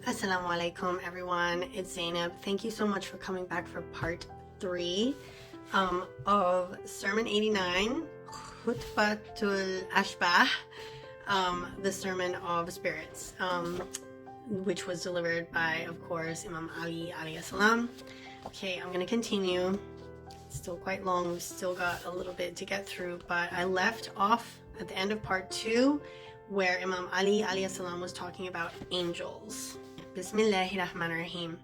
Assalamu alaikum everyone, it's Zainab. Thank you so much for coming back for part 3 of Sermon 89, Khutbatul Ashbah, the Sermon of Spirits, which was delivered by, of course, Imam Ali alayhi salam. Okay, I'm going to continue. It's still quite long, we've still got a little bit to get through, but I left off at the end of part 2 where Imam Ali alayhi salam was talking about angels. Bismillahirrahmanirrahim.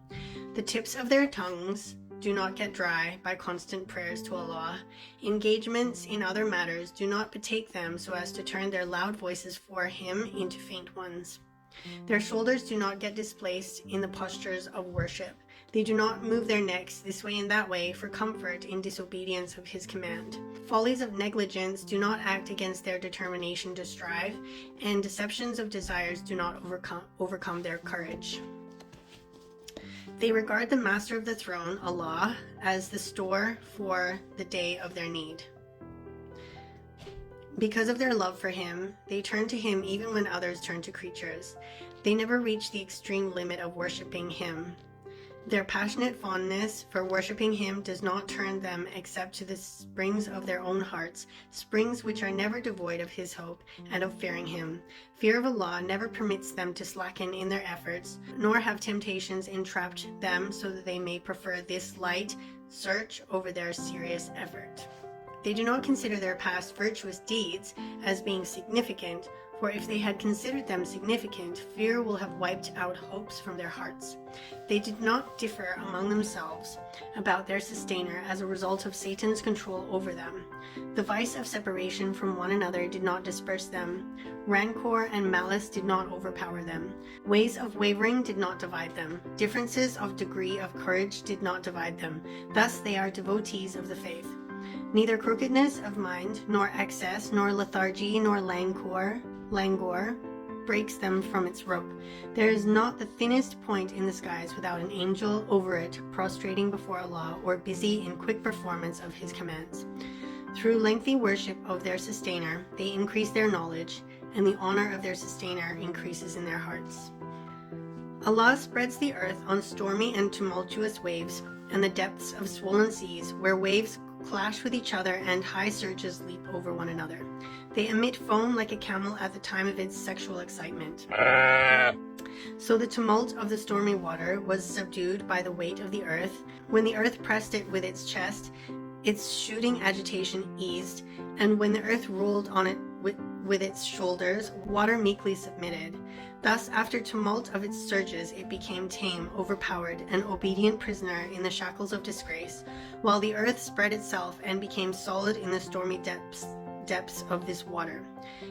The tips of their tongues do not get dry by constant prayers to Allah. Engagements in other matters do not betake them so as to turn their loud voices for Him into faint ones. Their shoulders do not get displaced in the postures of worship. They do not move their necks this way and that way for comfort in disobedience of His command. Follies of negligence do not act against their determination to strive, and deceptions of desires do not overcome their courage. They regard the Master of the Throne, Allah, as the store for the day of their need. Because of their love for Him, they turn to Him even when others turn to creatures. They never reach the extreme limit of worshipping Him. Their passionate fondness for worshipping Him does not turn them except to the springs of their own hearts, springs which are never devoid of His hope and of fearing Him. Fear of Allah never permits them to slacken in their efforts, nor have temptations entrapped them so that they may prefer this light search over their serious effort. They do not consider their past virtuous deeds as being significant, for if they had considered them significant, fear will have wiped out hopes from their hearts. They did not differ among themselves about their sustainer as a result of Satan's control over them. The vice of separation from one another did not disperse them. Rancor and malice did not overpower them. Ways of wavering did not divide them. Differences of degree of courage did not divide them. Thus they are devotees of the faith. Neither crookedness of mind, nor excess, nor lethargy, nor languor breaks them from its rope. There is not the thinnest point in the skies without an angel over it prostrating before Allah or busy in quick performance of His commands. Through lengthy worship of their sustainer, they increase their knowledge, and the honor of their sustainer increases in their hearts. Allah spreads the earth on stormy and tumultuous waves and the depths of swollen seas, where waves clash with each other and high surges leap over one another. They emit foam like a camel at the time of its sexual excitement. So the tumult of the stormy water was subdued by the weight of the earth. When the earth pressed it with its chest, its shooting agitation eased, and when the earth rolled on it with its shoulders, water meekly submitted. Thus, after tumult of its surges, it became tame, overpowered, an obedient prisoner in the shackles of disgrace, while the earth spread itself and became solid in the stormy depths of this water.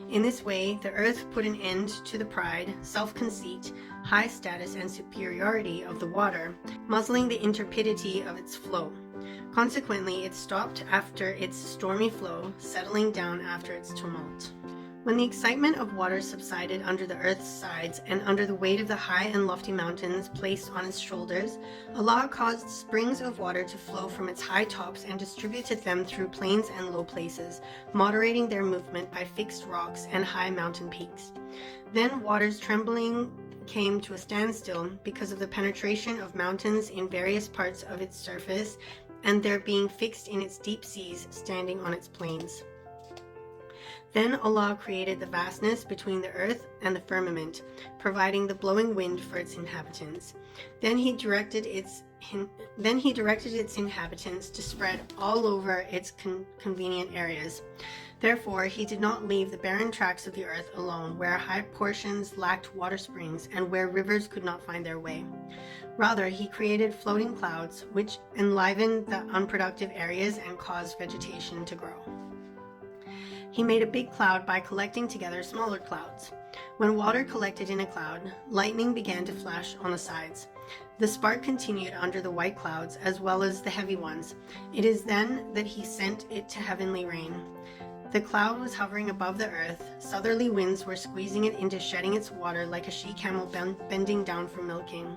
In this way, the earth put an end to the pride, self-conceit, high status, and superiority of the water, muzzling the intrepidity of its flow. Consequently, it stopped after its stormy flow, settling down after its tumult. When the excitement of water subsided under the earth's sides and under the weight of the high and lofty mountains placed on its shoulders, Allah caused springs of water to flow from its high tops and distributed them through plains and low places, moderating their movement by fixed rocks and high mountain peaks. Then waters trembling came to a standstill because of the penetration of mountains in various parts of its surface and their being fixed in its deep seas standing on its plains. Then Allah created the vastness between the earth and the firmament, providing the blowing wind for its inhabitants. Then he directed its inhabitants to spread all over its convenient areas. Therefore, He did not leave the barren tracts of the earth alone, where high portions lacked water springs and where rivers could not find their way. Rather, He created floating clouds, which enlivened the unproductive areas and caused vegetation to grow. He made a big cloud by collecting together smaller clouds. When water collected in a cloud, lightning began to flash on the sides. The spark continued under the white clouds as well as the heavy ones. It is then that He sent it to heavenly rain. The cloud was hovering above the earth. Southerly winds were squeezing it into shedding its water like a she-camel bending down for milking.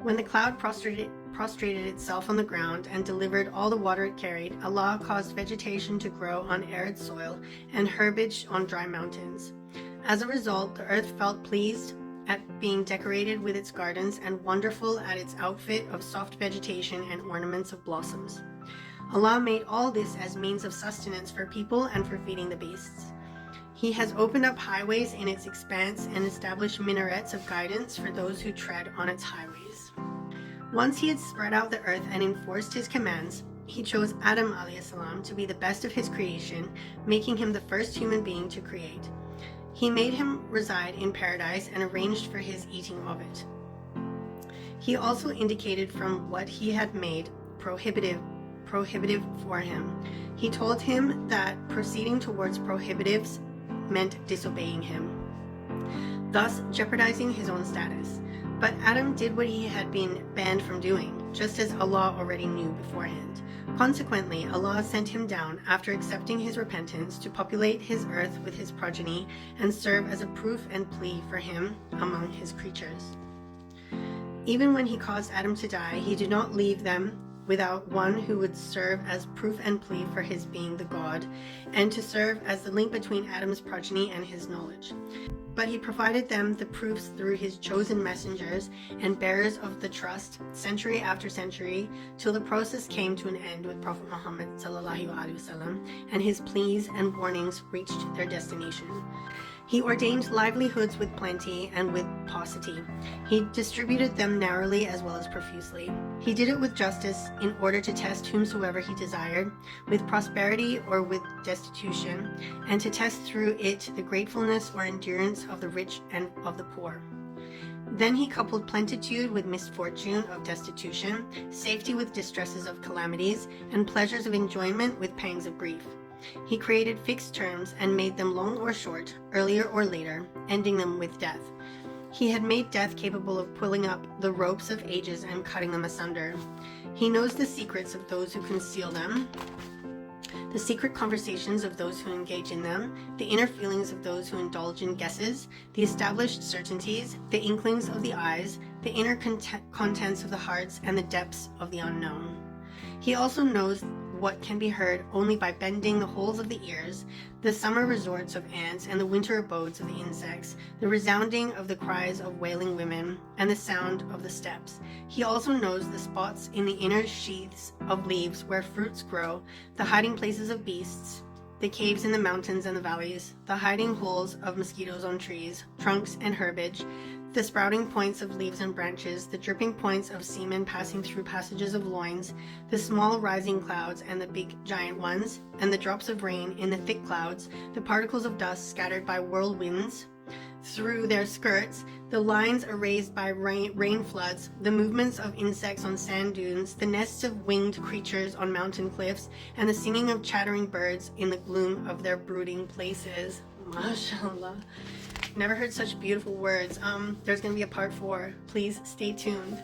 When the cloud prostrated itself on the ground and delivered all the water it carried, Allah caused vegetation to grow on arid soil and herbage on dry mountains. As a result, the earth felt pleased at being decorated with its gardens and wonderful at its outfit of soft vegetation and ornaments of blossoms. Allah made all this as means of sustenance for people and for feeding the beasts. He has opened up highways in its expanse and established minarets of guidance for those who tread on its highways. Once he had spread out the earth and enforced his commands, he chose Adam alayhi salam to be the best of his creation, making him the first human being to create. He made him reside in paradise and arranged for his eating of it. He also indicated from what he had made prohibitive for him. He told him that proceeding towards prohibitives meant disobeying him, thus jeopardizing his own status. But Adam did what he had been banned from doing, just as Allah already knew beforehand. Consequently, Allah sent him down after accepting his repentance to populate his earth with his progeny and serve as a proof and plea for him among his creatures. Even when he caused Adam to die, he did not leave them without one who would serve as proof and plea for his being the God, and to serve as the link between Adam's progeny and his knowledge. But he provided them the proofs through his chosen messengers and bearers of the trust, century after century, till the process came to an end with Prophet Muhammad ﷺ, and his pleas and warnings reached their destination. He ordained livelihoods with plenty and with paucity. He distributed them narrowly as well as profusely. He did it with justice in order to test whomsoever he desired, with prosperity or with destitution, and to test through it the gratefulness or endurance of the rich and of the poor. Then he coupled plenitude with misfortune of destitution, safety with distresses of calamities, and pleasures of enjoyment with pangs of grief. He created fixed terms and made them long or short, earlier or later, ending them with death. He had made death capable of pulling up the ropes of ages and cutting them asunder. He knows the secrets of those who conceal them, the secret conversations of those who engage in them, the inner feelings of those who indulge in guesses, the established certainties, the inklings of the eyes, the inner contents of the hearts, and the depths of the unknown. He also knows what can be heard only by bending the holes of the ears, the summer resorts of ants and the winter abodes of the insects, the resounding of the cries of wailing women, and the sound of the steppes. He also knows the spots in the inner sheaths of leaves where fruits grow, the hiding places of beasts, the caves in the mountains and the valleys, the hiding holes of mosquitoes on trees, trunks, and herbage, the sprouting points of leaves and branches, the dripping points of semen passing through passages of loins, the small rising clouds and the big giant ones, and the drops of rain in the thick clouds, the particles of dust scattered by whirlwinds through their skirts, the lines erased by rain floods, the movements of insects on sand dunes, the nests of winged creatures on mountain cliffs, and the singing of chattering birds in the gloom of their brooding places. MashaAllah. Never heard such beautiful words. There's going to be a part 4. Please stay tuned.